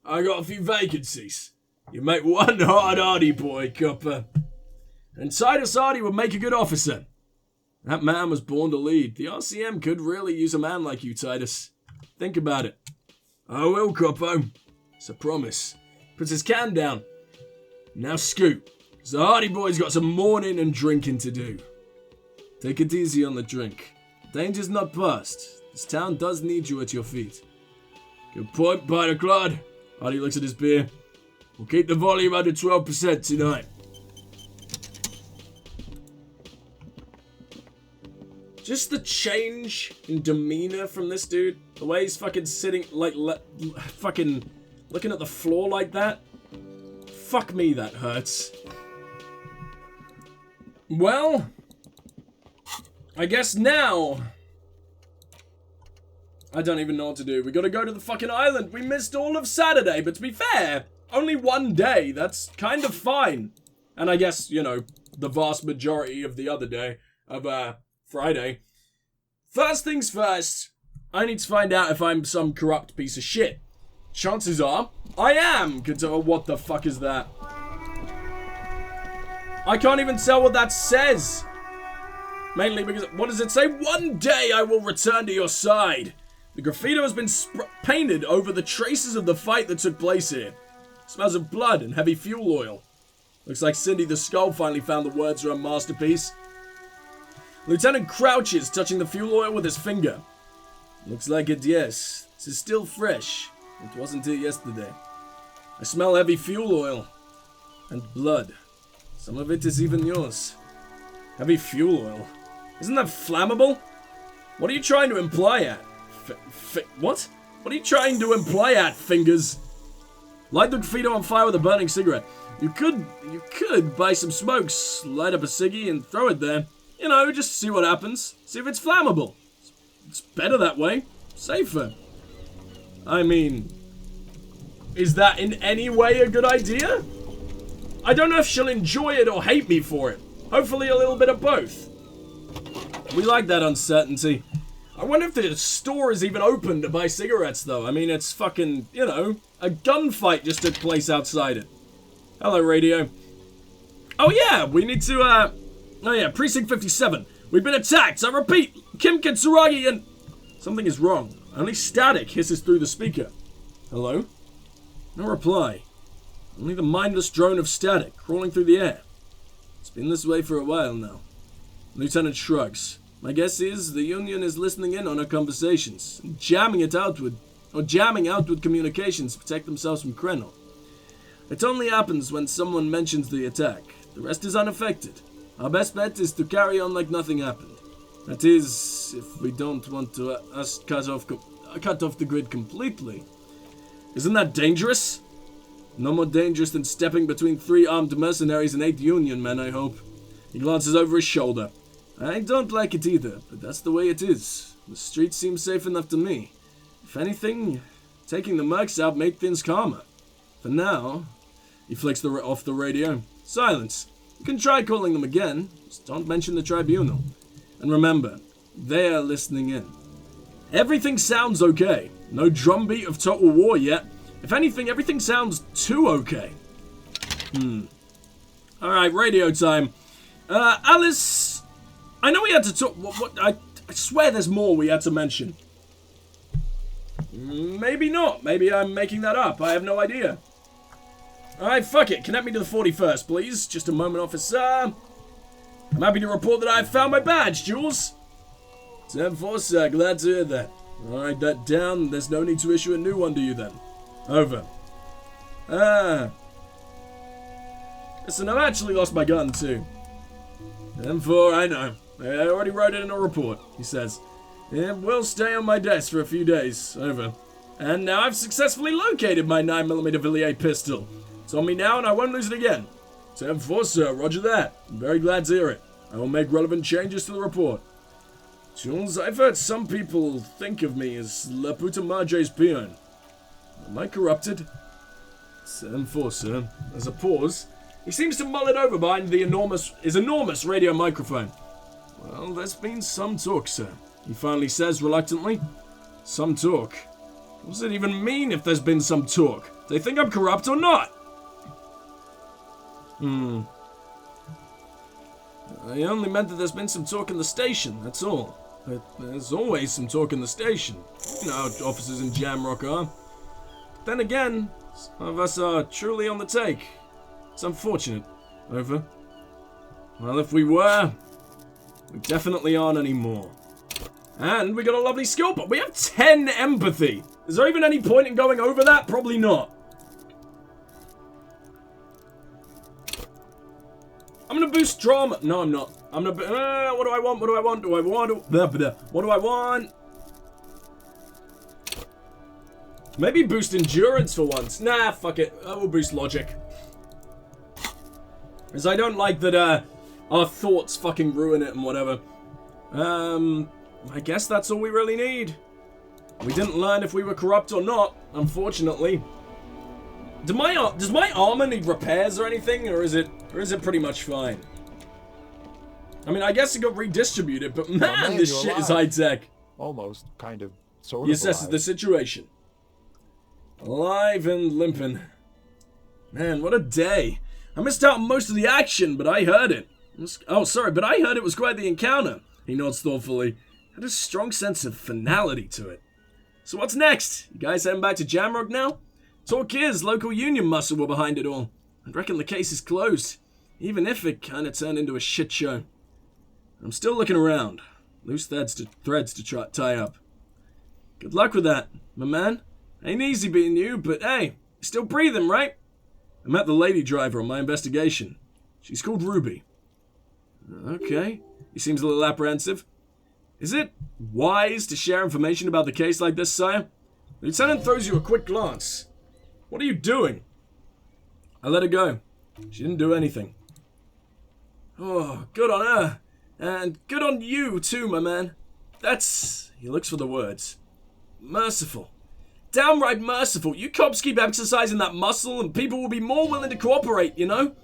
I got a few vacancies. You make one hard Hardy boy, copper. And Titus Hardy would make a good officer. That man was born to lead. The RCM could really use a man like you, Titus. Think about it. I will, Coppo. It's a promise. Puts his can down. Now scoot. The Hardy boy's got some morning and drinking to do. Take it easy on the drink. Danger's not past. This town does need you at your feet. Good point, Peter Claude. Hardy looks at his beer. We'll keep the volume under 12% tonight. Just the change in demeanor from this dude. The way he's fucking sitting, like, fucking looking at the floor like that. Fuck me, that hurts. Well, I guess now I don't even know what to do. We gotta go to the fucking island. We missed all of Saturday, but to be fair, only one day. That's kind of fine. And I guess, you know, the vast majority of the other day of, Friday. First things first, I need to find out if I'm some corrupt piece of shit. Chances are, I am. What the fuck is that? I can't even tell what that says. Mainly because, what does it say? One day I will return to your side. The graffiti has been painted over the traces of the fight that took place here. Smells of blood and heavy fuel oil. Looks like Cindy the Skull finally found the words to her masterpiece. Lieutenant crouches, touching the fuel oil with his finger. Looks like it, yes. This is still fresh. It wasn't here yesterday. I smell heavy fuel oil. And blood. Some of it is even yours. Heavy fuel oil. Isn't that flammable? What are you trying to imply at? What? What are you trying to imply at, fingers? Light the graffiti on fire with a burning cigarette. You could buy some smokes, light up a ciggy and throw it there. You know, just see what happens. See if it's flammable. It's better that way. Safer. I mean, is that in any way a good idea? I don't know if she'll enjoy it or hate me for it. Hopefully a little bit of both. We like that uncertainty. I wonder if the store is even open to buy cigarettes, though. I mean, it's fucking, you know, a gunfight just took place outside it. Hello, radio. Oh, yeah, we need to, oh, yeah, Precinct 57. We've been attacked. I repeat, Kim Kitsuragi and... Something is wrong. Only static hisses through the speaker. Hello? No reply. Only the mindless drone of static crawling through the air. It's been this way for a while now. Lieutenant shrugs. My guess is the Union is listening in on our conversations, and jamming out with communications to protect themselves from Krenel. It only happens when someone mentions the attack. The rest is unaffected. Our best bet is to carry on like nothing happened. That is, if we don't want to cut off the grid completely. Isn't that dangerous? No more dangerous than stepping between 3 armed mercenaries and 8 Union men, I hope. He glances over his shoulder. I don't like it either, but that's the way it is. The streets seem safe enough to me. If anything, taking the mercs out make things calmer. For now, he flicks off the radio. Silence. You can try calling them again. Just don't mention the tribunal. And remember, they are listening in. Everything sounds okay. No drumbeat of total war yet. If anything, everything sounds too okay. Alright, radio time. Alice... I know we had to talk... I swear there's more we had to mention. Maybe not. Maybe I'm making that up. I have no idea. Alright, fuck it. Connect me to the 41st, please. Just a moment, officer. I'm happy to report that I've found my badge, Jules. 10-4, sir. Glad to hear that. I'll write that down. There's no need to issue a new one to you then. Over. Listen, I've actually lost my gun, too. 10-4, I know. I already wrote it in a report, he says. It will stay on my desk for a few days. Over. And now I've successfully located my 9mm Villiers pistol. It's on me now and I won't lose it again. 10-4, sir. Roger that. I'm very glad to hear it. I will make relevant changes to the report. Jules, I've heard some people think of me as La Puta Madre's peon. Am I corrupted? 10-4, sir. There's a pause. He seems to mull it over behind his enormous radio microphone. Well, there's been some talk, sir. He finally says reluctantly. Some talk. What does it even mean if there's been some talk? Do they think I'm corrupt or not? I only meant that there's been some talk in the station, that's all. But there's always some talk in the station. You know how officers in Jamrock are. But then again, some of us are truly on the take. It's unfortunate. Over. Well, if we were, we definitely aren't anymore. And we got a lovely skill point. We have 10 empathy. Is there even any point in going over that? Probably not. I'm gonna boost drama. No, I'm not. I'm gonna. What do I want? What do I want? Do I want? What do I want? Maybe boost endurance for once. Nah, fuck it. I will boost logic. Because I don't like that our thoughts fucking ruin it and whatever. I guess that's all we really need. We didn't learn if we were corrupt or not, unfortunately. Does my armor need repairs or anything, or is it pretty much fine? I mean, I guess it got redistributed, but man, this shit is high tech. Almost, kind of, sort of. He assesses the situation. Alive and limping. Man, what a day. I missed out on most of the action, but I heard it. Oh, sorry, but I heard it was quite the encounter. He nods thoughtfully. Had a strong sense of finality to it. So what's next? You guys heading back to Jamrock now? Talk is, local union muscle were behind it all. I reckon the case is closed, even if it kinda turned into a shit show. I'm still looking around. Loose threads to tie up. Good luck with that, my man. Ain't easy being you, but hey, you're still breathing, right? I met the lady driver on my investigation. She's called Ruby. Okay, he seems a little apprehensive. Is it wise to share information about the case like this, sire? The lieutenant throws you a quick glance. What are you doing? I let her go. She didn't do anything. Oh, good on her. And good on you, too, my man. That's... He looks for the words. Merciful. Downright merciful. You cops keep exercising that muscle and people will be more willing to cooperate, you know?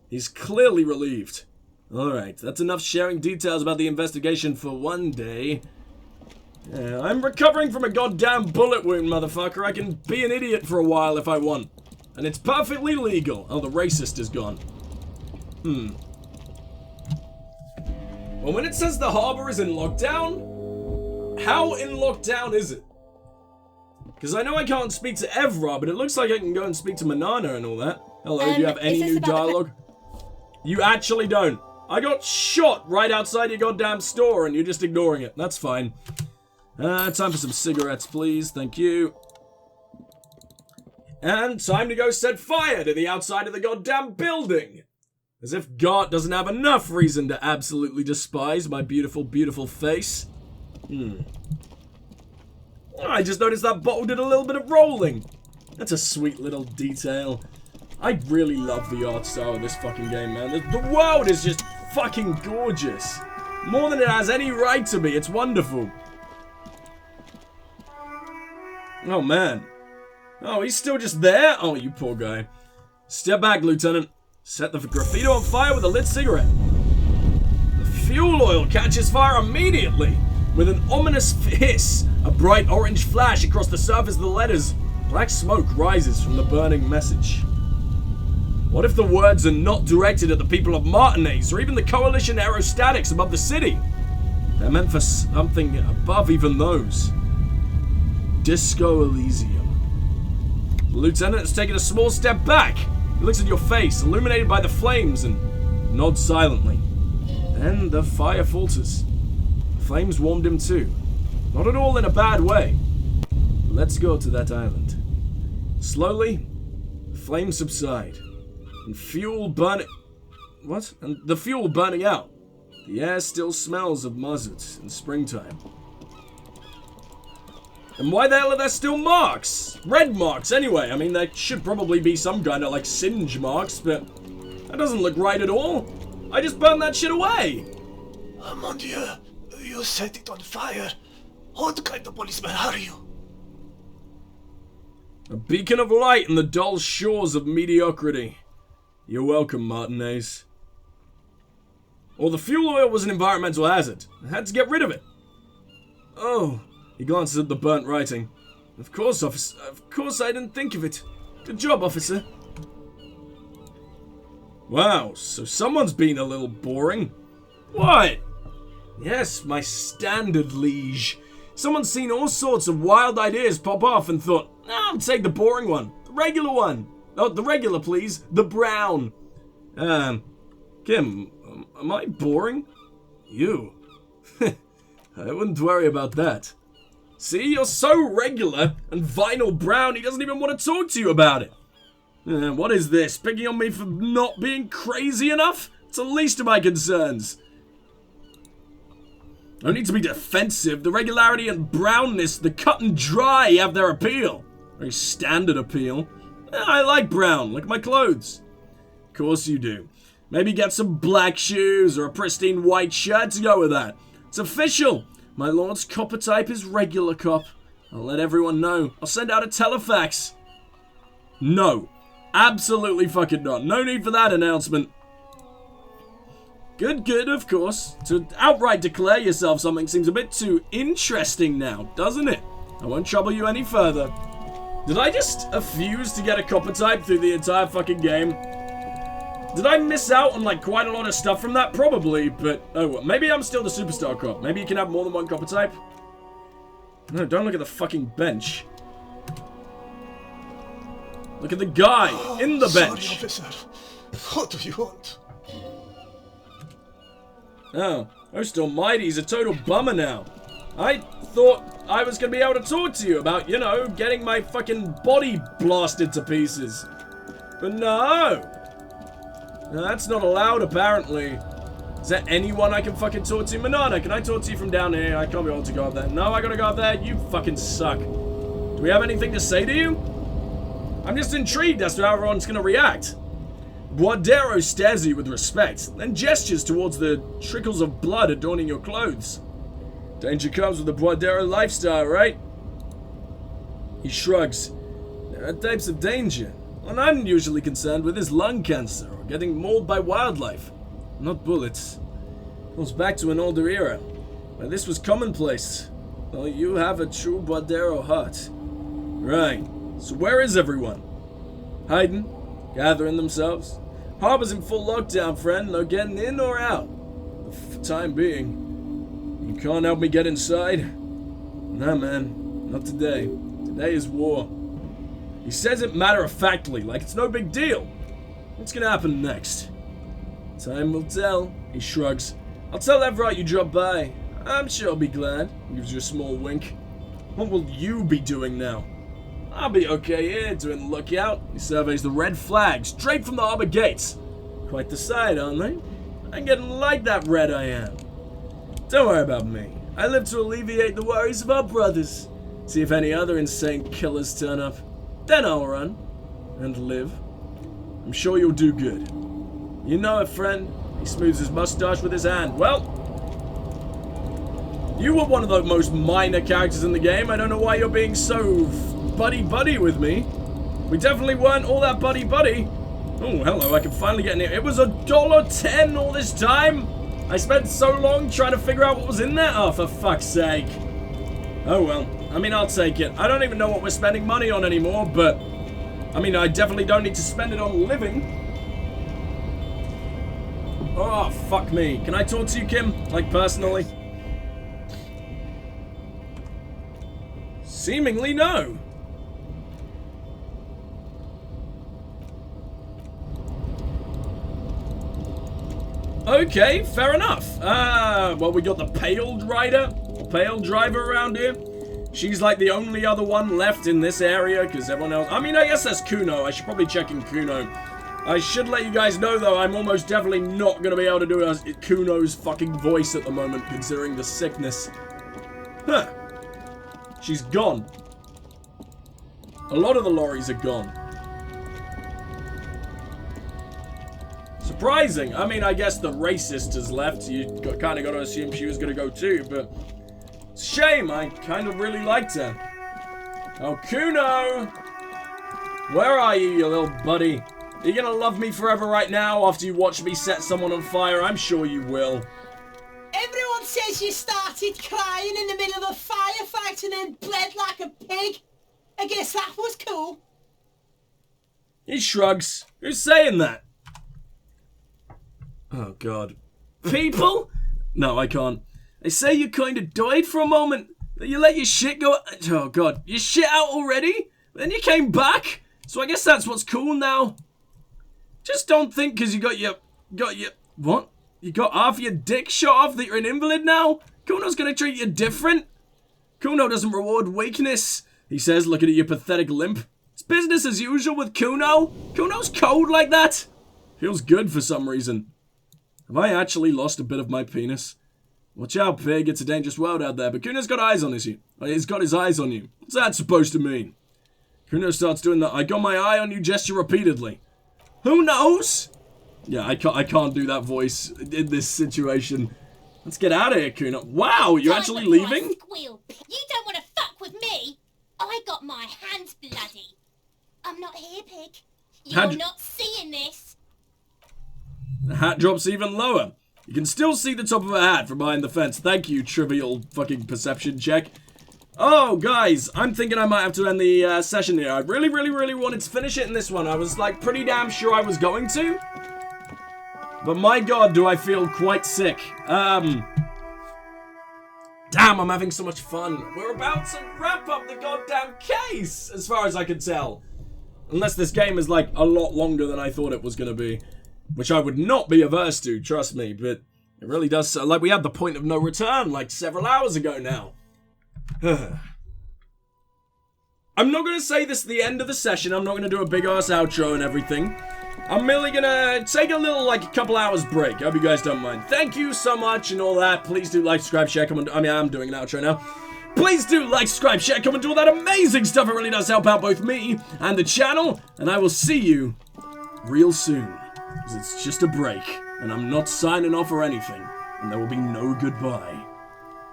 He's clearly relieved. Alright, that's enough sharing details about the investigation for one day. Yeah, I'm recovering from a goddamn bullet wound, motherfucker. I can be an idiot for a while if I want. And it's perfectly legal. Oh, the racist is gone. Well, when it says the harbor is in lockdown, how in lockdown is it? Because I know I can't speak to Evra, but it looks like I can go and speak to Manana and all that. Hello, do you have any new dialogue? You actually don't. I got shot right outside your goddamn store and you're just ignoring it. That's fine. Time for some cigarettes, please. Thank you. And time to go set fire to the outside of the goddamn building. As if Gart doesn't have enough reason to absolutely despise my beautiful, beautiful face. I just noticed that bottle did a little bit of rolling. That's a sweet little detail. I really love the art style of this fucking game, man. The world is just fucking gorgeous. More than it has any right to be. It's wonderful. Oh, man. Oh, he's still just there? Oh, you poor guy. Step back, Lieutenant. Set the graffito on fire with a lit cigarette. The fuel oil catches fire immediately. With an ominous hiss, a bright orange flash across the surface of the letters. Black smoke rises from the burning message. What if the words are not directed at the people of Martinez or even the coalition aerostatics above the city? They're meant for something above even those. Disco Elysium. The lieutenant has taken a small step back. He looks at your face, illuminated by the flames, and nods silently. Then the fire falters. The flames warmed him too. Not at all in a bad way. Let's go to that island. Slowly, the flames subside. And fuel burning... What? And the fuel burning out. The air still smells of mazut in springtime. And why the hell are there still marks? Red marks, anyway. I mean, there should probably be some kind of, like, singe marks, but that doesn't look right at all. I just burned that shit away. Mon Dieu, you set it on fire. What kind of policeman are you? A beacon of light in the dull shores of mediocrity. You're welcome, Martinez. Well, the fuel oil was an environmental hazard. I had to get rid of it. Oh, he glances at the burnt writing. Of course, officer. Of course, I didn't think of it. Good job, officer. Wow, so someone's been a little boring. What? Yes, my standard liege. Someone's seen all sorts of wild ideas pop off and thought, I'll take the boring one. The regular one. Oh, the regular, please. The brown. Kim, am I boring? You? I wouldn't worry about that. See, you're so regular and vinyl brown, he doesn't even want to talk to you about it. What is this? Picking on me for not being crazy enough? It's the least of my concerns. No need to be defensive. The regularity and brownness, the cut and dry have their appeal. Very standard appeal. I like brown, like my clothes. Of course you do. Maybe get some black shoes or a pristine white shirt to go with that. It's official. My lord's copper type is regular cop. I'll let everyone know. I'll send out a telefax. No. Absolutely fucking not. No need for that announcement. Good, of course. To outright declare yourself something seems a bit too interesting now, doesn't it? I won't trouble you any further. Did I just effuse to get a copper type through the entire fucking game? Did I miss out on, like, quite a lot of stuff from that? Probably, but oh well. Maybe I'm still the superstar cop. Maybe you can have more than one copper type. No, don't look at the fucking bench. Look at the guy in the bench. Sorry, officer. What do you want? Oh, most almighty, he's a total bummer now. I thought I was going to be able to talk to you about, you know, getting my fucking body blasted to pieces. But no! That's not allowed, apparently. Is there anyone I can fucking talk to? Manana, can I talk to you from down here? I can't be able to go up there. No, I gotta go up there? You fucking suck. Do we have anything to say to you? I'm just intrigued as to how everyone's gonna react. Guardero stares at you with respect, then gestures towards the trickles of blood adorning your clothes. Danger comes with the Guardero lifestyle, right? He shrugs. There are types of danger. One I'm usually concerned with is lung cancer or getting mauled by wildlife, not bullets. It goes back to an older era, where this was commonplace. Well, you have a true Guardero heart. Right, so where is everyone? Hiding? Gathering themselves? Harbor's in full lockdown, friend. No getting in or out. For the time being. You can't help me get inside? Nah, man. Not today. Today is war. He says it matter-of-factly, like it's no big deal. What's gonna happen next? Time will tell. He shrugs. I'll tell Everett you dropped by. I'm sure he'll be glad. He gives you a small wink. What will you be doing now? I'll be okay here, doing the lookout. He surveys the red flags, straight from the harbor gates. Quite the sight, aren't they? I'm getting like that red I am. Don't worry about me. I live to alleviate the worries of our brothers. See if any other insane killers turn up. Then I'll run. And live. I'm sure you'll do good. You know it, friend. He smooths his mustache with his hand. Well, you were one of the most minor characters in the game. I don't know why you're being so buddy-buddy with me. We definitely weren't all that buddy-buddy. Oh, hello, I can finally get in here. It was $1.10 all this time? I spent so long trying to figure out what was in there? Oh, for fuck's sake. Oh, well. I mean, I'll take it. I don't even know what we're spending money on anymore, but... I mean, I definitely don't need to spend it on living. Oh, fuck me. Can I talk to you, Kim? Like, personally? Seemingly no. Okay, fair enough. Well, we got the Paled Rider, Paled Driver around here. She's like the only other one left in this area, because everyone else... I mean, I guess that's Kuno. I should probably check in Kuno. I should let you guys know, though, I'm almost definitely not going to be able to do Kuno's fucking voice at the moment, considering the sickness. Huh. She's gone. A lot of the lorries are gone. Surprising. I mean, I guess the racist has left. You kind of got to assume she was going to go too, but... Shame. I kind of really liked her. Oh, Kuno! Where are you, you little buddy? Are you going to love me forever right now after you watch me set someone on fire? I'm sure you will. Everyone says you started crying in the middle of a firefight and then bled like a pig. I guess that was cool. He shrugs. Who's saying that? Oh, God. People? No, I can't. They say you kind of died for a moment. That you let your shit go... Oh, God. Your shit out already? Then you came back? So I guess that's what's cool now. Just don't think because you got your... What? You got half your dick shot off that you're an invalid now? Kuno's gonna treat you different? Kuno doesn't reward weakness, he says, looking at your pathetic limp. It's business as usual with Kuno. Kuno's cold like that. Feels good for some reason. Have I actually lost a bit of my penis? Watch out, pig. It's a dangerous world out there. But Kuno's got eyes on you. He's got his eyes on you. What's that supposed to mean? Kuno starts doing the I got my eye on you gesture repeatedly. Who knows? Yeah, I can't do that voice in this situation. Let's get out of here, Kuno. Wow, you're actually leaving? Squeal. You don't want to fuck with me. I got my hands bloody. I'm not here, pig. You're not seeing this. The hat drops even lower. You can still see the top of her hat from behind the fence. Thank you, trivial fucking perception check. Oh, guys, I'm thinking I might have to end the session here. I really wanted to finish it in this one. I was, like, pretty damn sure I was going to. But my god, do I feel quite sick. Damn, I'm having so much fun. We're about to wrap up the goddamn case, as far as I can tell. Unless this game is, like, a lot longer than I thought it was going to be. Which I would not be averse to, trust me. But it really does, like, we had the point of no return, like, several hours ago now. I'm not going to say this at the end of the session. I'm not going to do a big-ass outro and everything. I'm merely going to take a little, like, a couple hours break. I hope you guys don't mind. Thank you so much and all that. Please do like, subscribe, share, comment. I mean, I'm doing an outro now. Please do like, subscribe, share, comment, do all that amazing stuff. It really does help out both me and the channel. And I will see you real soon. Because it's just a break. And I'm not signing off or anything. And there will be no goodbye.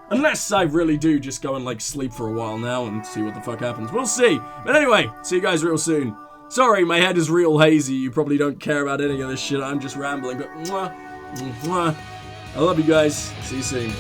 Unless I really do just go and, like, sleep for a while now and see what the fuck happens. We'll see. But anyway, see you guys real soon. Sorry, my head is real hazy. You probably don't care about any of this shit. I'm just rambling. But, mwah, mwah. I love you guys. See you soon.